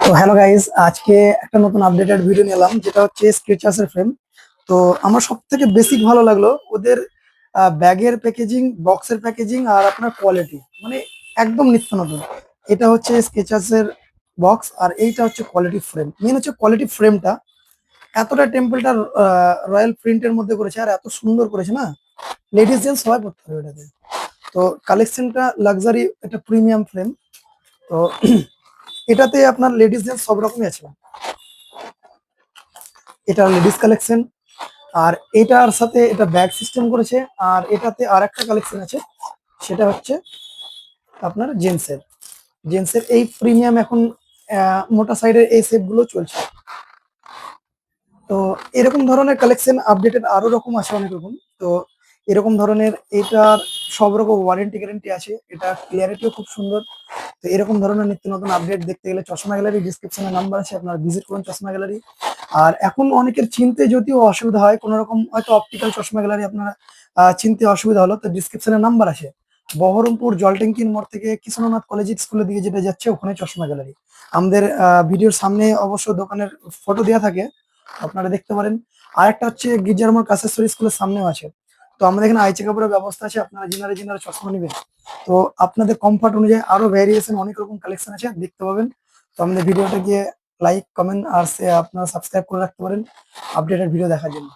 তো hello guys, আজকে একটা নতুন আপডেটেড ভিডিও নিলাম যেটা হচ্ছে স্কেচার্স এর ফ্রেম। তো আমার সব থেকে বেসিক ভালো লাগলো ওদের ব্যাগের প্যাকেজিং, বক্সের প্যাকেজিং আর আপনার কোয়ালিটি, মানে একদম নিত্য নতুন। এটা হচ্ছে স্কেচার্স এর বক্স আর এইটা হচ্ছে কোয়ালিটি ফ্রেম। মেন হচ্ছে কোয়ালিটি ফ্রেমটা এতটা টেম্পলটা রয়্যাল প্রিন্টের মধ্যে করেছে আর এত সুন্দর করেছে না, লেডিস জেন্টস সবাই পড়তে পারবে এটাতে। তো কালেকশনটা লাক্সারি, এটা প্রিমিয়াম ফ্রেম। তো এটাতে আপনার লেডিস জেন্টস সব রকমই আছে। এটা লেডিস কালেকশন, আর এটার সাথে এটা ব্যাগ সিস্টেম করেছে। আর এটাতে আর একটা কালেকশন আছে, সেটা হচ্ছে আপনার জেন্টসের এই প্রিমিয়াম এখন মোটা সাইডের এই সেট গুলো চলছে। তো এরকম ধরনের কালেকশন আপডেটেড আরো রকম আছে, অনেক রকম। তো এরকম ধরনের এটার সব রকম ওয়ারেন্টি গ্যারেন্টি আছে, এটা ক্লিয়ারিটিও খুব সুন্দর। তো এরকম ধরনের নিত্য নতুন আপডেট দেখতে গেলে চশমা গ্যালারি ডিসক্রিপশনে নাম্বার আছে, আপনারা ভিজিট করুন চশমা গ্যালারি। আর এখন অনেকের চিনতে যদিও অসুবিধা হয়, কোনো রকম হয়তো অপটিক্যাল চশমা গ্যালারি আপনারা চিনতে অসুবিধা হলো, তো ডিসক্রিপশনে নাম্বার আছে। বহরমপুর জলটেঙ্কির মোড় থেকে কৃষ্ণনাথ কলেজ স্কুলের দিকে যেটা যাচ্ছে ওখানে চশমা গ্যালারি। আমাদের ভিডিওর সামনে অবশ্য দোকানের ফটো দেওয়া থাকে, আপনারা দেখতে পারেন। আর একটা হচ্ছে গির্জার মোড় কাশেশ্বরী স্কুলের সামনেও আছে। তো আমাদের এখানে আই চেক আপের ব্যবস্থা আছে, আপনারা জেনারে চশমা নেবেন। তো আপনাদের কমফর্ট অনুযায়ী আরো ভ্যারিয়েশন অনেক রকম কালেকশন আছে, দেখতে পাবেন। তো আমাদের ভিডিওটা গিয়ে লাইক, কমেন্ট আর আপনারা সাবস্ক্রাইব করে রাখতে পারেন আপডেটেড ভিডিও দেখার জন্য।